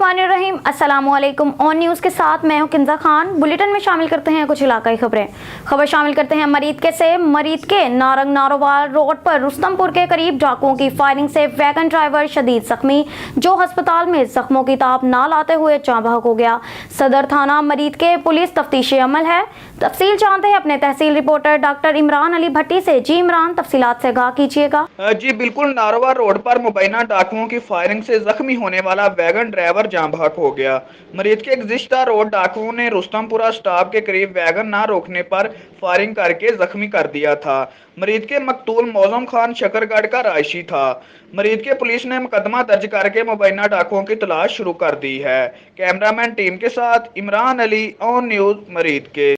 बिस्मिल्लाहिर्रहमानिर्रहीम। अस्सलामुअलैकुम। On news के साथ मैं हूं किंजा खान। बुलेटिन में शामिल करते हैं कुछ इलाकाई खबर शामिल करते हैं मरीद के नारंग नारोवाल रोड पर रुस्तमपुर के करीब डाकुओं की फायरिंग से वैगन ड्राइवर शदीद जख्मी, जो अस्पताल में जख्मों की ताब ना लाते हुए जाँ बहक हो गया। सदर थाना मरीद के पुलिस तफ्तीश अमल है। तफसील जानते हैं अपने तहसील रिपोर्टर डॉक्टर इमरान अली भट्टी से। जी इमरान, तफसीलात से आगाह कीजिएगा। जी बिल्कुल, नारोवाल रोड पर मुबैना डाकुओं की फायरिंग से जख्मी होने वाला वैगन ड्राइवर जाँ बहक हो गया। मरीद के गुज़िश्ता रोड डाकुओं ने रुस्तमपुरा स्टॉप के करीब वैगन ना रोकने पर फायरिंग करके जख्मी कर दिया था। मरीद के मकतूल मौजम खान शकरगढ़ का रहायशी था। मरीद के पुलिस ने मुकदमा दर्ज करके मुबैना डाकुओं की तलाश शुरू कर दी है। कैमरामैन टीम के साथ इमरान अली, ऑन न्यूज़ मरीद के।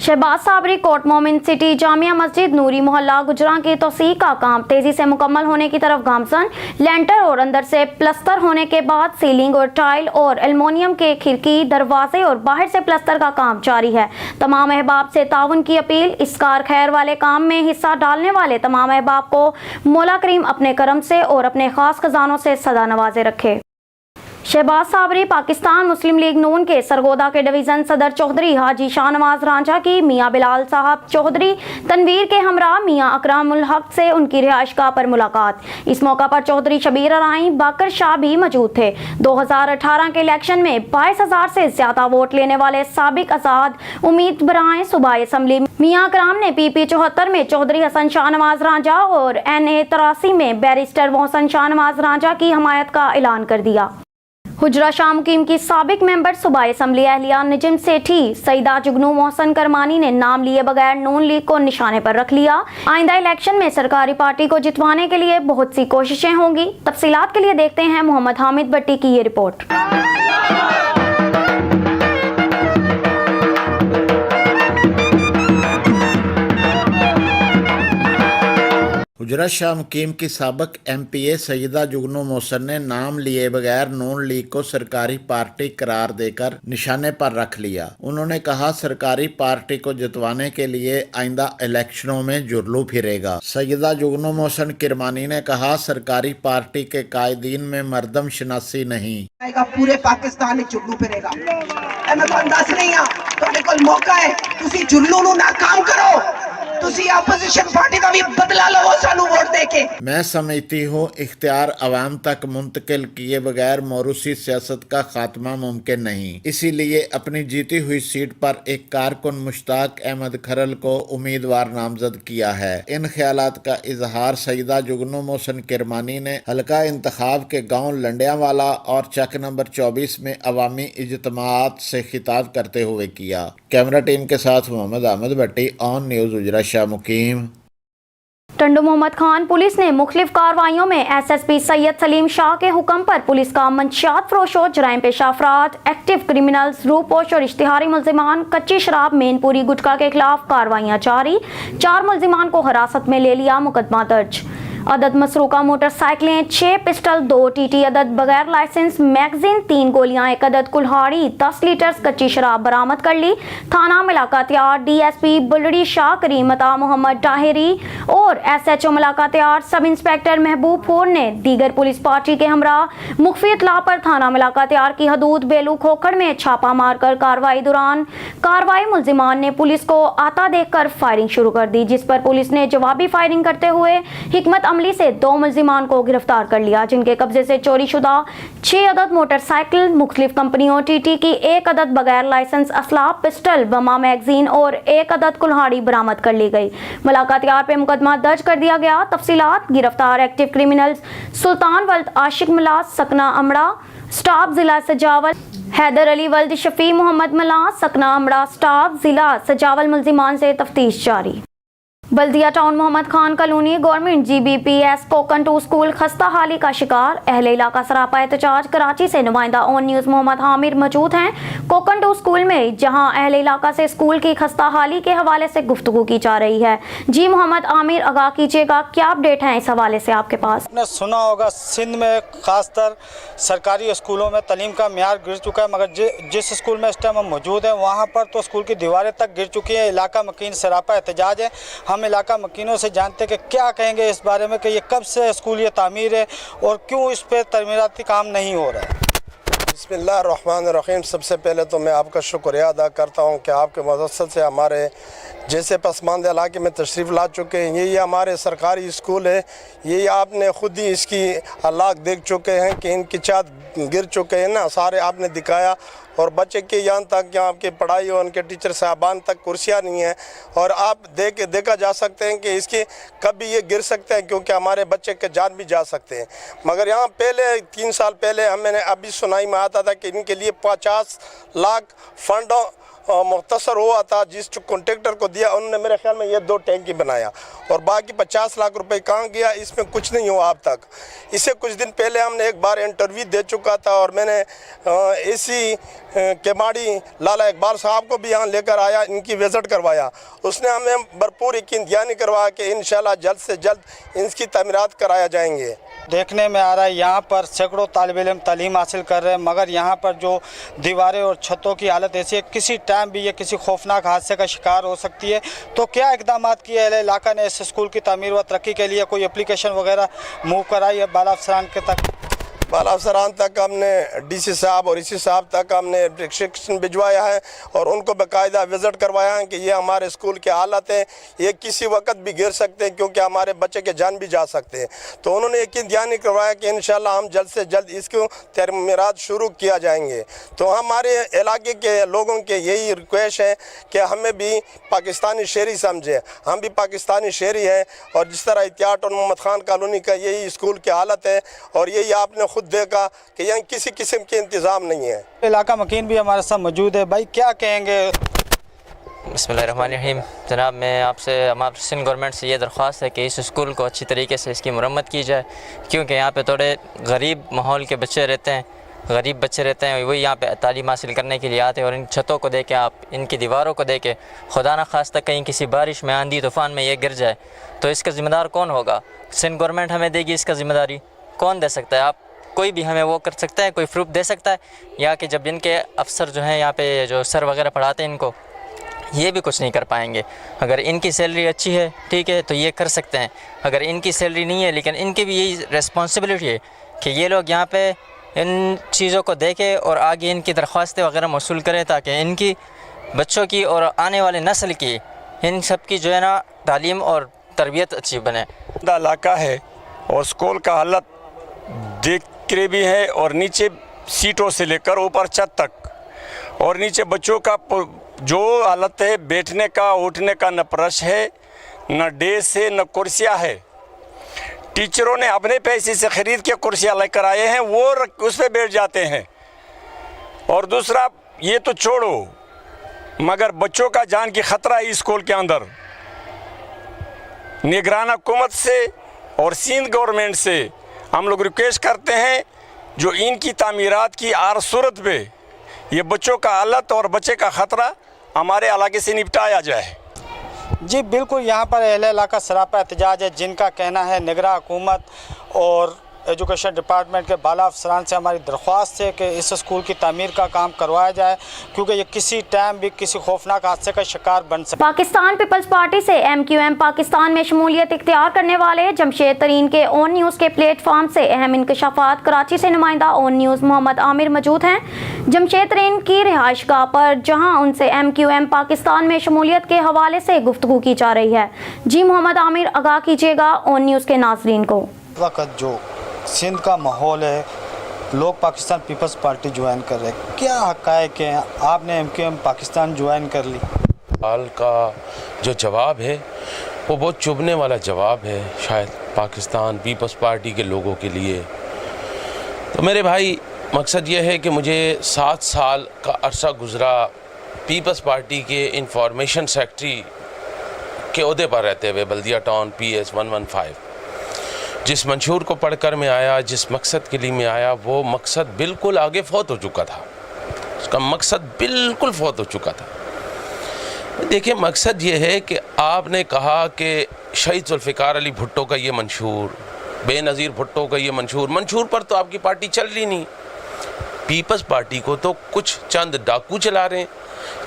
शहबाज साबरी कोर्ट मोमिन सिटी जामिया मस्जिद नूरी मोहल्ला गुजरां की तोसी का काम तेजी से मुकम्मल होने की तरफ गामजन। लेंटर और अंदर से प्लस्तर होने के बाद सीलिंग और टाइल और एल्युमिनियम के खिड़की दरवाजे और बाहर से प्लस्तर का काम जारी है। तमाम अहबाब से ताउन की अपील। इस कार खैर वाले काम में हिस्सा डालने वाले तमाम अहबाब को मौला करीम अपने करम से और अपने खास खजानों से सदा नवाजे रखे। शहबाज साबरी पाकिस्तान मुस्लिम लीग नून के सरगोदा के डिवीज़न सदर चौधरी हाजी शाहनवाज रांझा की मियाँ बिलाल साहब चौधरी तनवीर के हमरा मियाँ अकरामुल हक से उनकी रिहाइशगाह पर मुलाकात। इस मौका पर चौधरी शबीर अराई बाकर शाह भी मौजूद थे। 2018 के इलेक्शन में 22,000 से ज्यादा वोट लेने वाले साबिक आजाद उम्मीदवार सूबाई असम्बली मियाँ अकराम ने PP 74 में चौधरी हसन शाहनवाज रांझा और NA 83 में बैरिस्टर मोहसन शाहनवाज रांझा की हमायत का ऐलान कर दिया। हुजरा शाह मुकीम की साबिक मेंबर सूबाई असम्बली अहलिया निजम सेठी सईदा जुगनू मोहसन करमानी ने नाम लिए बगैर नून लीग को निशाने पर रख लिया। आइंदा इलेक्शन में सरकारी पार्टी को जितवाने के लिए बहुत सी कोशिशें होंगी। तफसीलात के लिए देखते हैं मोहम्मद हामिद भट्टी की ये रिपोर्ट। हुजरा शाह मुकीम की साबिक MPA सईदा जुगनू मोहसन ने नाम लिए बगैर नून लीग को सरकारी पार्टी करार देकर निशाने पर रख लिया। उन्होंने कहा, सरकारी पार्टी को जितवाने के लिए आइंदा इलेक्शनों में जुर्लू फिरेगा। सईदा जुगनू मोहसन किरमानी ने कहा, सरकारी पार्टी के कायदीन में मर्दम शनासी नहीं। पूरे पाकिस्तान में जुर्लू फिरेगा। मैं ਤੁਹਾਨੂੰ ਦੱਸ ਰਹੀ ਹਾਂ, ਤੁਹਾਡੇ ਕੋਲ ਮੌਕਾ ਹੈ, ਤੁਸੀਂ जुर्लू ਨੂੰ नाकाम करो। अपोजिशन पार्टी का भी बदला लो सानू वोट देके। मैं समझती हूँ इख्तियार अवाम तक मुंतकिल किए बगैर मौरूसी सियासत का खात्मा मुमकिन नहीं। इसीलिए अपनी जीती हुई सीट पर एक कारकुन मुश्ताक अहमद खरल को उम्मीदवार नामजद किया है। इन ख्यालात का इजहार सईदा जुगनू मोहसन किरमानी ने हल्का इंतखाब के गाँव लंडियावाला और चक नंबर 24 में अवामी इज्तिमात से खिताब करते हुए किया। कैमरा टीम के साथ Mohammad Hamid Bhatti, on news Hujra Shah Muqeem. Tando Mohammad Khan police ने मुख्तलिफ कार्रवाइयों में SSP सैयद सलीम शाह के हुक्म पर पुलिस का मंशियात फरोशों, जराइम पेशा अफराद, एक्टिव क्रिमिनल्स, रूपोश और इश्तिहारी मुल्जिमान, कच्ची शराब, मेनपुरी गुटखा के खिलाफ कार्रवाइयाँ जारी। 4 मुल्जिमान को हिरासत में ले लिया, मुकदमा दर्ज। अदद मसरूका मोटरसाइकिलें, 6 पिस्टल, 2 TT अदद बगैर लाइसेंस, मैगजीन, 3 गोलियां, 1 अदद कुल्हाड़ी, 10 लीटर कच्ची शराब बरामद कर ली। थाना मुलाकातियार DSP बुलड़ी शाह करीम अता मोहम्मद ताहिरी और SHO मुलाकातियार सब इंस्पेक्टर महबूबपुर ने दीगर पुलिस पार्टी के हमरा मुख्फी इतला पर थाना मुलाकातियार की हदूद बेलू खोखड़ में छापा मारकर कार्रवाई दौरान मुल्जिमान ने पुलिस को आता देखकर फायरिंग शुरू कर दी, जिस पर पुलिस ने जवाबी फायरिंग करते हुए हिकमत अमली से 2 मुल्जिमान को गिरफ्तार कर लिया, जिनके कब्जे से चोरी शुदा 6 अदद मोटरसाइकिल, मुख्तलिफ कंपनियों TT की 1 अदद बगैर लाइसेंस असला, पिस्टल, बमा, मैगजीन और 1 अदद कुल्हाड़ी बरामद कर ली गई। मुलाकातियार पे मुकदमा दर्ज कर दिया गया। तफसीलात। गिरफ्तार एक्टिव क्रिमिनल्स सुल्तान वल्द आशिक मला सकना अमड़ा स्टाफ जिला सजावल, हैदर अली वल्द शफी मोहम्मद मला सकना अमड़ा स्टाफ जिला सजावल। मुल्जिमान से तफ्तीश जारी। Baldia town Mohammad Khan colony government GBPS Kokan 2 school खस्ता हाली का शिकार। अहले इलाका सरापा एहतजाज। कराची से नुमाइंदा ऑन न्यूज़ मोहम्मद हामिर मौजूद हैं कोकन 2 स्कूल में, जहां अहले इलाका से स्कूल की खस्ता हाली के हवाले से गुफ्तगू की जा रही है। जी मोहम्मद आमिर, आगाह कीजिएगा, क्या अपडेट है इस हवाले से आपके पास? आपने सुना होगा सिंध में खासतर सरकारी स्कूलों में तालीम का मियार गिर चुका है, मगर जिस स्कूल में इस टाइम हम मौजूद हैं वहाँ पर तो स्कूल की दीवारें तक गिर चुकी हैं। इलाका मकीन सरापा एहतजाज है। हम इलाका मकीनों से जानते हैं कि क्या कहेंगे इस बारे में कि ये कब से स्कूल ये तामीर है और क्यों इस पर तमीराती काम नहीं हो रहा है। بسم اللہ الرحمن الرحیم. سب سے پہلے تو میں آپ کا شکریہ ادا کرتا ہوں کہ آپ کے مدد سے ہمارے جیسے پسماندہ علاقے میں تشریف لا چکے ہیں. یہی ہمارے سرکاری اسکول ہے. یہی آپ نے خود ہی اس کی حالات دیکھ چکے ہیں کہ ان کی چھت گر چکے ہیں نا, سارے آپ نے دکھایا. اور بچے کے یہاں تک یہاں کی پڑھائی اور ان کے ٹیچر صاحبان تک کرسیاں نہیں ہیں. اور آپ دیکھا جا سکتے ہیں کہ اس کی کبھی یہ گر سکتے ہیں کیونکہ ہمارے بچے کے جان بھی جا سکتے ہیں. مگر یہاں پہلے 3 سال پہلے ہمیں نے ابھی سنائی میں آتا تھا کہ ان کے لیے 50 لاکھ فنڈ مختصر ہوا تھا, جس کانٹریکٹر کو دیا انہوں نے میرے خیال میں یہ 2 ٹینکی بنایا اور باقی 50 لاکھ روپے کہاں گیا, اس میں کچھ نہیں ہوا اب تک. اس سے کچھ دن پہلے ہم نے ایک بار انٹرویو دے چکا تھا اور میں نے اسی کیماڑی لالا اقبال صاحب کو بھی یہاں لے کر آیا, ان کی وزٹ کروایا. اس نے ہمیں بھرپور یقین دہانی کروایا کہ انشاءاللہ جلد سے جلد ان کی تعمیرات کرایا جائیں گے. دیکھنے میں آ رہا ہے یہاں پر سینکڑوں طالب علم تعلیم حاصل کر رہے ہیں, مگر یہاں پر جو دیواریں اور چھتوں کی حالت ایسی ہے کسی ٹائم بھی یہ کسی خوفناک حادثے کا شکار ہو سکتی ہے. تو کیا اقدامات کیے اہل علاقہ نے اس اسکول کی تعمیر و ترقی کے لیے؟ کوئی اپلیکیشن وغیرہ موو کرائی ہے بالا افسران کے تک؟ بالا افسران تک ہم نے ڈی سی صاحب اور اسی صاحب تک ہم نے اپلیکیشن بھجوایا ہے اور ان کو باقاعدہ وزٹ کروایا ہے کہ یہ ہمارے اسکول کے حالت ہیں, یہ کسی وقت بھی گر سکتے ہیں کیونکہ ہمارے بچے کے جان بھی جا سکتے ہیں. تو انہوں نے یقین دہانی کروایا کہ انشاءاللہ ہم جلد سے جلد اس کو تعمیرات شروع کیا جائیں گے. تو ہمارے علاقے کے لوگوں کے یہی ریکویسٹ ہے کہ ہمیں بھی پاکستانی شہری سمجھیں, ہم بھی پاکستانی شہری ہیں. اور جس طرح احتیاط اور محمد خان کالونی کا یہی اسکول کی حالت ہے اور یہی آپ نے خود دیکھا کہ یہاں کسی قسم کے انتظام نہیں ہے. علاقہ مکین بھی ہمارے ساتھ موجود ہے. بھائی کیا کہیں گے؟ بسم اللہ الرحمن الرحیم. جناب میں آپ سے ہمارے سندھ گورنمنٹ سے یہ درخواست ہے کہ اس اسکول کو اچھی طریقے سے اس کی مرمت کی جائے, کیونکہ یہاں پہ تھوڑے غریب ماحول کے بچے رہتے ہیں, غریب بچے رہتے ہیں, وہی یہاں پہ تعلیم حاصل کرنے کے لیے آتے ہیں. اور ان چھتوں کو دیکھیں آپ, ان کی دیواروں کو دیکھیں, خدا نہ خواستہ کہیں کسی بارش میں آندھی طوفان میں یہ گر جائے تو اس کا ذمہ دار کون ہوگا؟ سندھ گورنمنٹ ہمیں دے گی اس کا ذمہ داری؟ کون دے سکتا ہے؟ آپ کوئی بھی ہمیں وہ کر سکتا ہے, کوئی پروف دے سکتا ہے؟ یا کہ جب ان کے افسر جو ہیں یہاں پہ جو سر وغیرہ پڑھاتے ہیں ان کو, یہ بھی کچھ نہیں کر پائیں گے. اگر ان کی سیلری اچھی ہے ٹھیک ہے تو یہ کر سکتے ہیں, اگر ان کی سیلری نہیں ہے لیکن ان کی بھی یہی ریسپانسبلٹی ہے کہ یہ لوگ یہاں پہ ان چیزوں کو دیکھیں اور آگے ان کی درخواستیں وغیرہ موصول کریں تاکہ ان کی بچوں کی اور آنے والے نسل کی ان سب کی جو ہے نا تعلیم اور تربیت اچھی بنے. علاقہ ہے اور اسکول کا حالت دیکھ کے بھی ہے اور نیچے سیٹوں سے لے کر اوپر چھت تک اور نیچے بچوں کا جو حالت ہے بیٹھنے کا اٹھنے کا نہ پرش ہے, نہ ڈیس ہے, نہ کرسیاں ہے. ٹیچروں نے اپنے پیسے سے خرید کے کرسیاں لے کر آئے ہیں, وہ اس پہ بیٹھ جاتے ہیں. اور دوسرا یہ تو چھوڑو مگر بچوں کا جان کی خطرہ ہے اسکول کے اندر. نگران حکومت سے اور سندھ گورنمنٹ سے ہم لوگ ریکویسٹ کرتے ہیں جو ان کی تعمیرات کی ہر صورت پہ یہ بچوں کا حالت اور بچے کا خطرہ ہمارے علاقے سے نپٹایا جائے. جی بالکل, یہاں پر اہل علاقہ سراپا احتجاج ہے, جن کا کہنا ہے نگراں حکومت اور ایجوکیشن ڈپارٹمنٹ کے بالا افسران سے ہماری درخواست ہے کہ اس اسکول کی تعمیر کا کام کروایا جائے کیونکہ یہ کسی ٹائم بھی کسی خوفناک حادثے کا شکار بن سکتا ہے. پاکستان پیپلز پارٹی سے MQM پاکستان میں شمولیت اختیار کرنے والے جمشید ترین کے اون نیوز کے پلیٹ فارم سے اہم انکشافات. کراچی سے نمائندہ اون نیوز محمد عامر موجود ہیں جمشید ترین کی رہائش گاہ پر, جہاں ان سے MQM پاکستان میں شمولیت کے حوالے سے گفتگو کی جا رہی ہے. جی محمد عامر, آگاہ کیجیے گا اون نیوز کے ناظرین کو. وقت جو سندھ کا ماحول ہے, لوگ پاکستان پیپلز پارٹی جوائن کر رہے ہیں, کیا حقائق ہیں؟ آپ نے MQM پاکستان جوائن کر لی. سوال کا جو جواب ہے وہ بہت چبھنے والا جواب ہے شاید پاکستان پیپلز پارٹی کے لوگوں کے لیے. تو میرے بھائی مقصد یہ ہے کہ مجھے 7 سال کا عرصہ گزرا پیپلز پارٹی کے انفارمیشن سیکٹری کے عہدے پر رہتے ہوئے بلدیہ ٹاؤن PS 115. جس منشور کو پڑھ کر میں آیا, جس مقصد کے لیے میں آیا, وہ مقصد بالکل آگے فوت ہو چکا تھا. اس کا مقصد بالکل فوت ہو چکا تھا. دیکھیں مقصد یہ ہے کہ آپ نے کہا کہ شہید ذوالفقار علی بھٹو کا یہ منشور, بے نظیر بھٹو کا یہ منشور پر تو آپ کی پارٹی چل رہی نہیں. پیپلز پارٹی کو تو کچھ چند ڈاکو چلا رہے ہیں,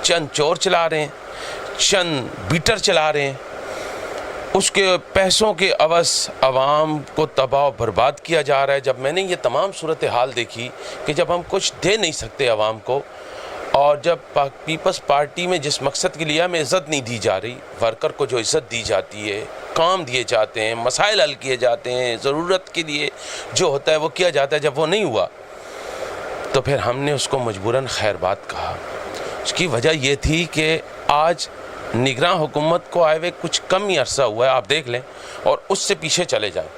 چند چور چلا رہے ہیں, چند بیٹر چلا رہے ہیں. اس کے پیسوں کے عوض عوام کو تباہ و برباد کیا جا رہا ہے. جب میں نے یہ تمام صورتحال دیکھی کہ جب ہم کچھ دے نہیں سکتے عوام کو، اور جب پیپلز پارٹی میں جس مقصد کے لیے ہمیں عزت نہیں دی جا رہی، ورکر کو جو عزت دی جاتی ہے، کام دیے جاتے ہیں، مسائل حل کیے جاتے ہیں، ضرورت کے لیے جو ہوتا ہے وہ کیا جاتا ہے، جب وہ نہیں ہوا تو پھر ہم نے اس کو مجبوراً خیر بات کہا. اس کی وجہ یہ تھی کہ آج نگراں حکومت کو آئے ہوئے کچھ کم ہی عرصہ ہوا ہے، آپ دیکھ لیں اور اس سے پیچھے چلے جائیں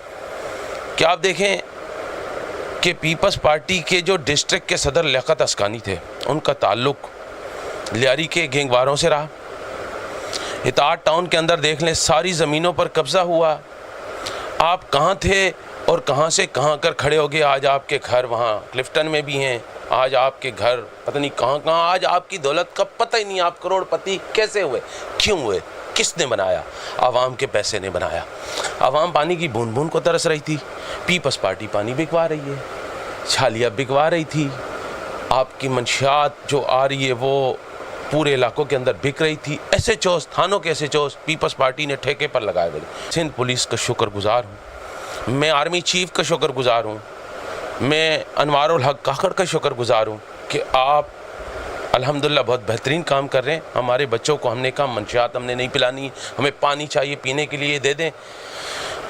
کہ آپ دیکھیں کہ پیپلز پارٹی کے جو ڈسٹرکٹ کے صدر لیاقت اسکانی تھے، ان کا تعلق لیاری کے گینگواروں سے رہا. اطاعت ٹاؤن کے اندر دیکھ لیں، ساری زمینوں پر قبضہ ہوا. آپ کہاں تھے اور کہاں سے کہاں کر کھڑے ہو گئے. آج آپ کے گھر وہاں کلفٹن میں بھی ہیں، آج آپ کے گھر پتہ نہیں کہاں کہاں. آج آپ کی دولت کا پتہ ہی نہیں. آپ کروڑ پتی کیسے ہوئے، کیوں ہوئے، کس نے بنایا؟ عوام کے پیسے نے بنایا. عوام پانی کی بوند بوند کو ترس رہی تھی، پیپلز پارٹی پانی بکوا رہی ہے، چھالیاں بکوا رہی تھی. آپ کی منشیات جو آ رہی ہے وہ پورے علاقوں کے اندر بک رہی تھی. ایس ایچ اوز، تھانوں کے S H Os Peoples Party نے ٹھیکے پر لگائے ہوئے. سندھ پولیس کا شکر گزار ہوں، میں آرمی چیف کا شکر گزار ہوں، میں انوار الحق کاکڑ کا شکر گزار ہوں کہ آپ الحمدللہ بہت بہترین کام کر رہے ہیں. ہمارے بچوں کو ہم نے کہا منشیات ہم نے نہیں پلانی، ہمیں پانی چاہیے پینے کے لیے دے دیں.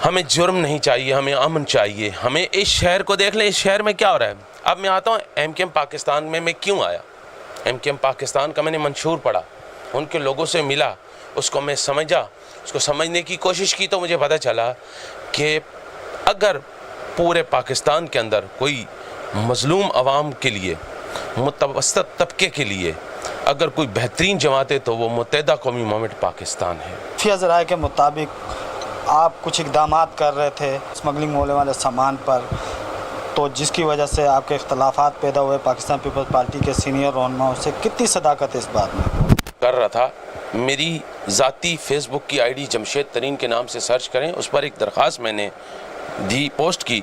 ہمیں جرم نہیں چاہیے، ہمیں امن چاہیے. ہمیں اس شہر کو دیکھ لیں، اس شہر میں کیا ہو رہا ہے. اب میں آتا ہوں ایم کیو ایم پاکستان میں کیوں آیا. ایم کیو ایم پاکستان کا میں نے منشور پڑھا، ان کے لوگوں سے ملا، اس کو میں سمجھا، اس کو سمجھنے کی کوشش کی تو مجھے پتہ چلا کہ اگر پورے پاکستان کے اندر کوئی مظلوم عوام کے لیے، متوسط طبقے کے لیے اگر کوئی بہترین جماعت ہے تو وہ متحدہ قومی موومنٹ پاکستان ہے. خفیہ ذرائع کے مطابق آپ کچھ اقدامات کر رہے تھے اسمگلنگ ہونے والے سامان پر، تو جس کی وجہ سے آپ کے اختلافات پیدا ہوئے پاکستان پیپلز پارٹی کے سینئر رہنماؤں سے. کتنی صداقت ہے اس بات میں؟ کر رہا تھا. میری ذاتی فیس بک کی آئی ڈی جمشید ترین کے نام سے سرچ کریں، اس پر ایک درخواست میں نے دی پوسٹ کی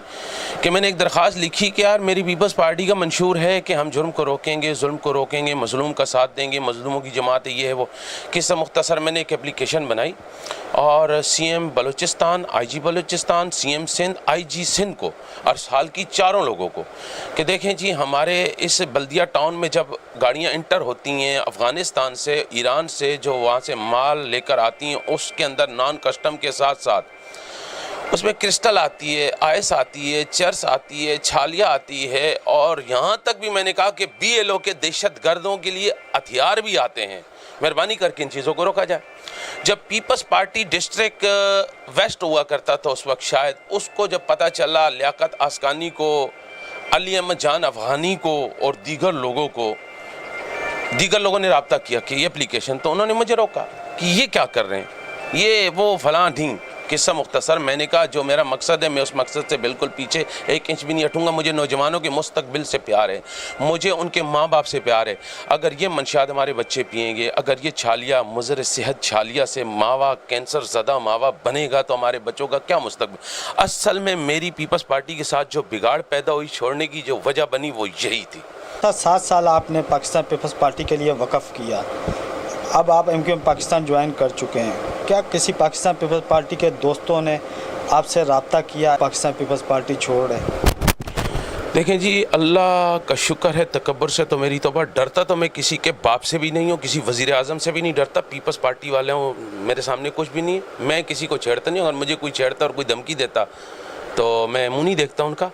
کہ میں نے ایک درخواست لکھی کہ یار میری پیپلز پارٹی کا منشور ہے کہ ہم جرم کو روکیں گے، ظلم کو روکیں گے، مظلوم کا ساتھ دیں گے، مظلوموں کی جماعت ہے، یہ ہے وہ. قصہ مختصر میں نے ایک اپلیکیشن بنائی اور سی ایم بلوچستان، آئی جی بلوچستان، سی ایم سندھ، آئی جی سندھ کو ارسال کی، چاروں لوگوں کو کہ دیکھیں جی ہمارے اس بلدیہ ٹاؤن میں جب گاڑیاں انٹر ہوتی ہیں افغانستان سے، ایران سے، جو وہاں سے مال لے کر آتی ہیں، اس کے اندر نان کسٹم کے ساتھ ساتھ اس میں کرسٹل آتی ہے، آئس آتی ہے، چرس آتی ہے، چھالیاں آتی ہے، اور یہاں تک بھی میں نے کہا کہ بی ایل او کے دہشت گردوں کے لیے ہتھیار بھی آتے ہیں. مہربانی کر کے ان چیزوں کو روکا جائے. جب پیپلز پارٹی ڈسٹرکٹ ویسٹ ہوا کرتا تھا اس وقت شاید اس کو جب پتہ چلا لیاقت اسکانی کو، علی احمد جان افغانی کو اور دیگر لوگوں نے رابطہ کیا کہ یہ اپلیکیشن، تو انہوں نے مجھے روکا کہ یہ کیا کر رہے ہیں، یہ وہ فلاں ڈھینگ. قصہ مختصر میں نے کہا جو میرا مقصد ہے میں اس مقصد سے بالکل پیچھے 1 انچ بھی نہیں ہٹوں گا. مجھے نوجوانوں کے مستقبل سے پیار ہے، مجھے ان کے ماں باپ سے پیار ہے. اگر یہ منشیات ہمارے بچے پئیں گے، اگر یہ چھالیہ مضر صحت چھالیہ سے ماوا کینسر زدہ ماوا بنے گا تو ہمارے بچوں کا کیا مستقبل. اصل میں میری پیپلز پارٹی کے ساتھ جو بگاڑ پیدا ہوئی، چھوڑنے کی جو وجہ بنی وہ یہی تھی. 7 سال آپ نے پاکستان پیپلز پارٹی کے لیے وقف کیا، اب آپ M Q M Pakistan join کر چکے ہیں. کیا کسی پاکستان پیپلز پارٹی کے دوستوں نے آپ سے رابطہ کیا پاکستان پیپلز پارٹی چھوڑ رہے؟ دیکھیں جی اللہ کا شکر ہے، تکبر سے تو میری توبہ. ڈرتا تو میں کسی کے باپ سے بھی نہیں ہوں، کسی وزیر اعظم سے بھی نہیں ڈرتا. پیپلز پارٹی والے ہوں میرے سامنے کچھ بھی نہیں ہے. میں کسی کو چھیڑتا نہیں ہوں. اگر مجھے کوئی چھیڑتا اور کوئی دھمکی دیتا تو میں منہ نہیں دیکھتا ان کا.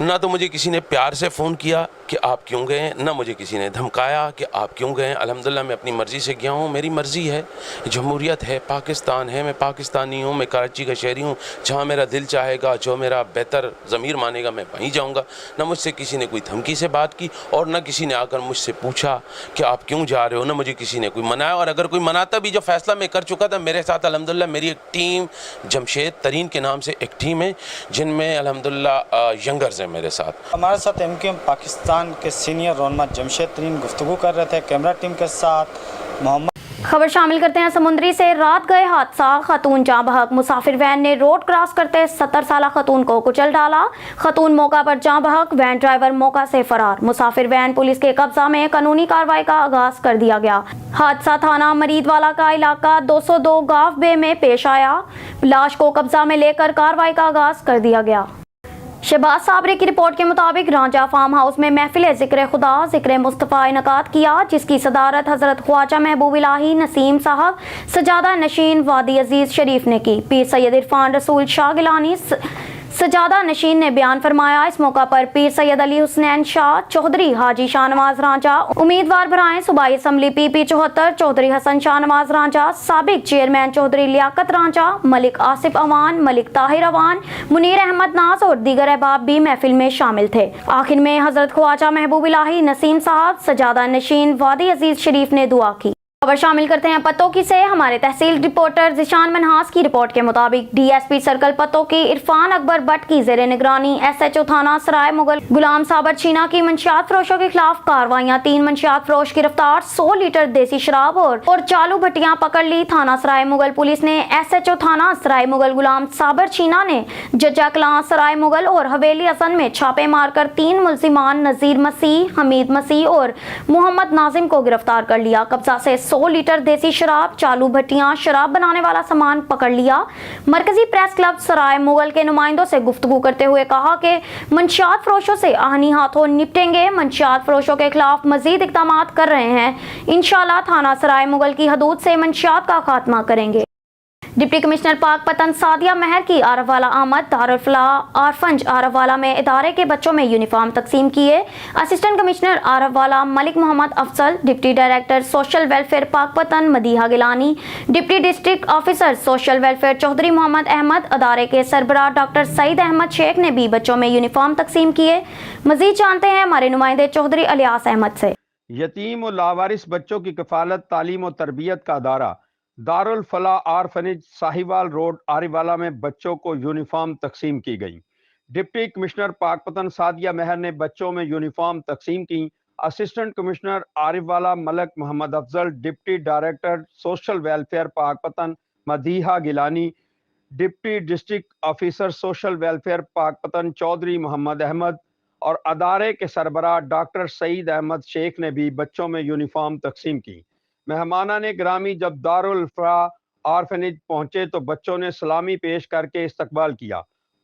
نہ تو مجھے کسی نے پیار سے فون کیا کہ آپ کیوں گئے ہیں، نہ مجھے کسی نے دھمکایا کہ آپ کیوں گئے ہیں. الحمدللہ میں اپنی مرضی سے گیا ہوں. میری مرضی ہے، جمہوریت ہے، پاکستان ہے، میں پاکستانی ہوں، میں کراچی کا شہری ہوں. جہاں میرا دل چاہے گا، جو میرا بہتر ضمیر مانے گا، میں وہیں جاؤں گا. نہ مجھ سے کسی نے کوئی دھمکی سے بات کی اور نہ کسی نے آ کر مجھ سے پوچھا کہ آپ کیوں جا رہے ہو، نہ مجھے کسی نے کوئی منایا. اور اگر کوئی مناتا بھی، جو فیصلہ میں کر چکا تھا میرے ساتھ الحمدللہ میری ایک ٹیم جمشید ترین کے نام سے ایک ٹیم ہے جن میں الحمدللہ ینگرز ہیں میرے ساتھ. ہمارے ساتھ ایم کیو ایم پاکستان کے سینئر رہنما جمشید ترین گفتگو کر رہے تھے. کیمرہ ٹیم کے ساتھ محمد खबर शामिल करते हैं समुंदरी से। रात गए हादसा, खतून जाँ बहक। मुसाफिर वैन ने रोड क्रॉस करते 70 साला खतून को कुचल डाला। खतून मौका पर जाँ बहक, वैन ड्राइवर मौका से फरार। मुसाफिर वैन पुलिस के कब्जा में, कानूनी कार्रवाई का आगाज कर दिया गया। हादसा थाना मरीदवाला का इलाका 202 गांव बे में पेश आया। लाश को कब्जा में लेकर कार्रवाई का आगाज कर दिया गया। शहबाज साबरी की रिपोर्ट के मुताबिक रांझा फार्म हाउस में महफिल ज़िक्र खुदा ज़िक्र मुस्तफ़ा इनकाद किया, जिसकी सदारत हज़रत ख्वाजा महबूब इलाही नसीम साहब सजादा नशीन वादी अजीज़ शरीफ ने की। पीर सैयद इरफान रसूल शाह गिलानी सजादा नशीन ने बयान फरमाया। इस मौका पर पीर सैयद अली हुसनैन शाह चौधरी, हाजी शाहनवाज रांझा, उम्मीदवार भराएं सूबाई असम्बली PP 74 चौधरी हसन शाहनवाज रांझा, साबिक चेयरमैन चौधरी लियाकत रांझा, मलिक आसिफ अवान, मलिक ताहिर अवान, मुनीर अहमद नाज और दीगर अहबाब भी महफिल में शामिल थे। आखिर में हजरत ख्वाजा महबूब इलाही नसीम साहब सजादा नशीन वादी अजीज शरीफ ने दुआ की। खबर शामिल करते हैं पतोकी से। हमारे तहसील रिपोर्टर जिशान मनहास की रिपोर्ट के मुताबिक DSP सर्कल पतोकी इरफान अकबर भट्ट की जेर निगरानी SHO थाना सराय मुगल गुलाम साबर छीना की मंशियात फरोशों के खिलाफ कार्रवाइयां। 3 मंशियात फरोश गिरफ्तार, 100 लीटर देसी शराब और चालू भट्टियां पकड़ ली। थाना सराय मुगल पुलिस ने SHO थाना सराय मुगल गुलाम साबर छीना ने जज्जा कलां सराय मुगल और हवेली हसन में छापे मारकर 3 मुलजिमान नजीर मसीह, हमीद मसीह और मोहम्मद नाजिम को गिरफ्तार कर लिया। कब्जा से 100 लीटर देसी शराब, चालू भट्टियां, शराब बनाने वाला सामान पकड़ लिया। मरकजी प्रेस क्लब सराय मुगल के नुमाइंदों से गुफ्तगू करते हुए कहा कि मंशियात फरोशों से आहनी हाथों निपटेंगे। मंशियात फरोशों के खिलाफ मजीद इक़दामात कर रहे हैं। इंशाअल्लाह थाना सराय मुगल की हदूद से मंशियात का खात्मा करेंगे। डिप्टी कमिश्नर पाकपतन सादिया महर की आरफवाला आमद। दारुल फलाह आरफंज आरफवाला में इदारे के बच्चों में यूनिफॉर्म तकसीम किए। Assistant commissioner Arifwala Malik Mohammad Afzal, deputy director social welfare Pakpattan Madiha Gilani, deputy district officer social welfare Chaudhry Mohammad Ahmad, अदारे के सरबराह डॉक्टर सईद अहमद शेख ने भी बच्चों में यूनिफॉर्म तकसीम किए। मजीद जानते हैं हमारे नुमाइंदे चौधरी अलियास अहमद से। यतीम और लावारिस बच्चों की कफालत, तालीम और तरबियत का अदारा दारुल फलाह आरफनेज साहिवाल रोड आरीवाला में बच्चों को यूनिफॉर्म तकसीम की गई। डिप्टी कमिश्नर पाकपतन सादिया महर ने बच्चों में यूनिफॉर्म तकसीम की। Assistant commissioner Arifwala Malik Mohammad Afzal, deputy director social welfare Pakpattan Madiha Gilani, deputy district officer social welfare Pakpattan Chaudhry Mohammad Ahmed और अदारे के सरबराह डॉक्टर सईद अहमद शेख ने भी बच्चों में यूनिफॉर्म तकसीम की। मेहमाना ने ग्रामी जब दारुल फलाह आरफनेज पहुंचे तो बच्चों ने सलामी पेश करके इस्तकबाल किया।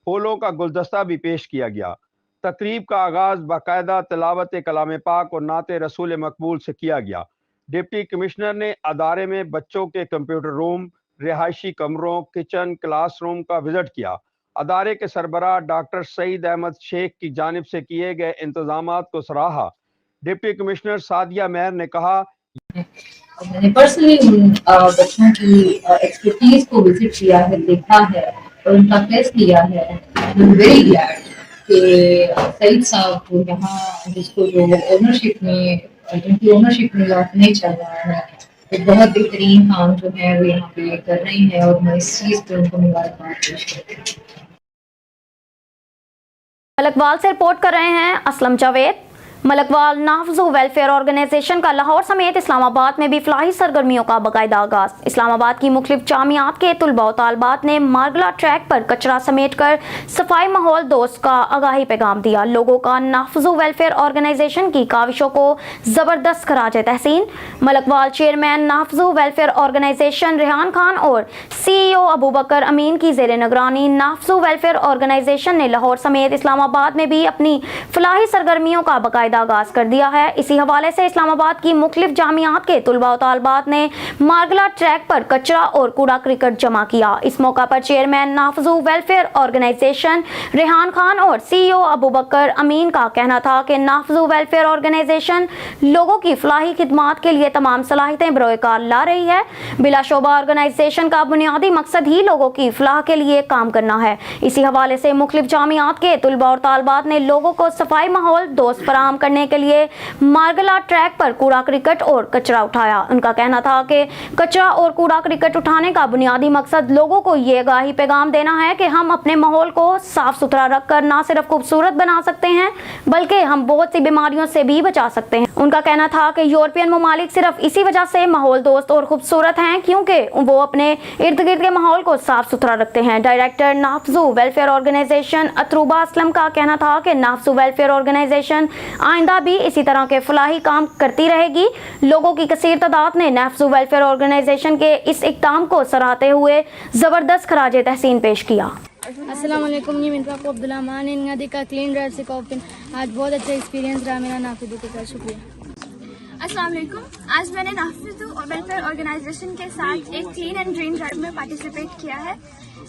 फूलों का गुलदस्ता भी पेश किया गया। तकरीब का आगाज बाकायदा तिलावत कलाम पाक और नाते रसूल मकबूल से किया गया। डिप्टी कमिश्नर ने अदारे में बच्चों के कंप्यूटर रूम, रिहायशी कमरों, किचन, क्लासरूम का विजिट किया। अदारे के सरबराह डॉक्टर सईद अहमद शेख की जानिब से किए गए इंतजामात को सराहा। डिप्टी कमिश्नर सादिया महर ने कहा, मैंने पर्सनली उन बच्चों की एक्सपर्टीज को विजिट किया है, देखा है और उनका टेस्ट लिया है। वेरी ग्लैड कि सईद साहब को यहाँ जिसको जो ओनरशिप में जिनकी ओनरशिप में नहीं चल रहा है, तो बहुत बेहतरीन काम जो है वो यहाँ पे कर रही है और मैं इस चीज़ पे उनको मुबारकबाद पेश करती हूँ। मलकवाल से रिपोर्ट कर रहे हैं असलम जावेद। मलकवाल नाफजू वेलफेयर ऑर्गेनाइजेशन का लाहौर समेत इस्लामाबाद में भी फलाही सरगर्मियों का बाकायदा आगाज। इस्लामाबाद की मुख्तलिफ जामियात के तुलबा व तालबात ने मार्गला ट्रैक पर कचरा समेट कर सफाई माहौल दोस्त का आगाही पैगाम दिया। लोगों का नाफजू वेलफेयर ऑर्गेनाइजेशन की काविशों को जबरदस्त खराज तहसीन। Malakwal chairman Nafju welfare organisation Rehan Khan और CEO अबू बकर अमीन की जेर निगरानी नाफजू वेलफेयर ऑर्गेनाइजेशन ने लाहौर समेत इस्लामाबाद में भी अपनी फलाही सरगर्मियों का बाकायदा आगाज कर दिया है। इसी हवाले से इस्लामाबाद की मुख्तलिफ जामियात के तुलबा व तालबात ने मार्गला ट्रैक पर कचरा और कूड़ा क्रिकेट जमा किया। इस मौका पर chairman Nafju welfare organisation Rehan Khan और CEO अबू बकर अमीन का कहना था कि नाफजू वेलफेयर ऑर्गेनाइजेशन लोगों की फलाही खिदमात के लिए तमाम सलाहियतें बरोकार ला रही है। बिलाशुबा ऑर्गेनाइजेशन का बुनियादी मकसद ही लोगों की फलाह के लिए काम करना है। इसी हवाले से मुख्तलिफ जामियात के तुलबा और तालबात ने लोगों को सफाई माहौल दोस्त फराहम करने के लिए मार्गला ट्रैक पर कूड़ा करकट और कचरा उठाया। उनका कहना था कि कचरा और कूड़ा करकट उठाने का बुनियादी मकसद लोगों को ये आगाही पैगाम देना है कि हम अपने माहौल को साफ सुथरा रखकर न सिर्फ खूबसूरत बना सकते हैं बल्कि हम बहुत सी बीमारियों से भी बचा सकते हैं। उनका कहना था कि यूरोपियन ममालिक सिर्फ इसी वजह से माहौल दोस्त और खूबसूरत हैं क्योंकि वो अपने इर्द गिर्द के माहौल को साफ सुथरा रखते हैं। डायरेक्टर नाफजू वेलफेयर ऑर्गेनाइजेशन अतरूबा असलम का कहना था कि नाफजू वेलफेयर ऑर्गेनाइजेशन आइंदा भी इसी तरह के फलाही काम करती रहेगी। लोगों की कसीर तादाद ने नाफजू वेलफेयर ऑर्गेनाइजेशन के इस इक़दाम को सराहते हुए ज़बरदस्त खराजे तहसीन पेश किया। अस्सलाम वालेकुम, ये मिनफा को अब्दुल्ला मान इन नदी का क्लीन ड्राइव से कॉपिन आज बहुत अच्छा एक्सपीरियंस रहा मेरा नाफिदू के साथ। शुक्रिया। अस्सलाम वालेकुम, आज मैंने नाफिदू वेलफेयर ऑर्गेनाइजेशन के साथ एक क्लीन एंड ग्रीन ड्राइव में पार्टिसिपेट किया है।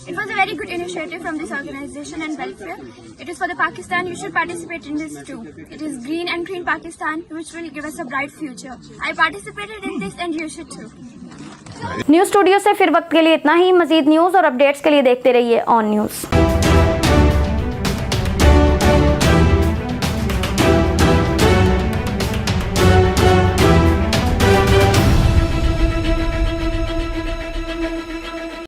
It was a very good initiative from this organization and welfare. It is for the Pakistan. You should participate in this too. It is green and clean Pakistan, which will give us a bright future. I participated in this and you should too. News studio से फिर वक्त के लिए इतना ही। मजीद news और updates के लिए देखते रहिए ऑन न्यूज़।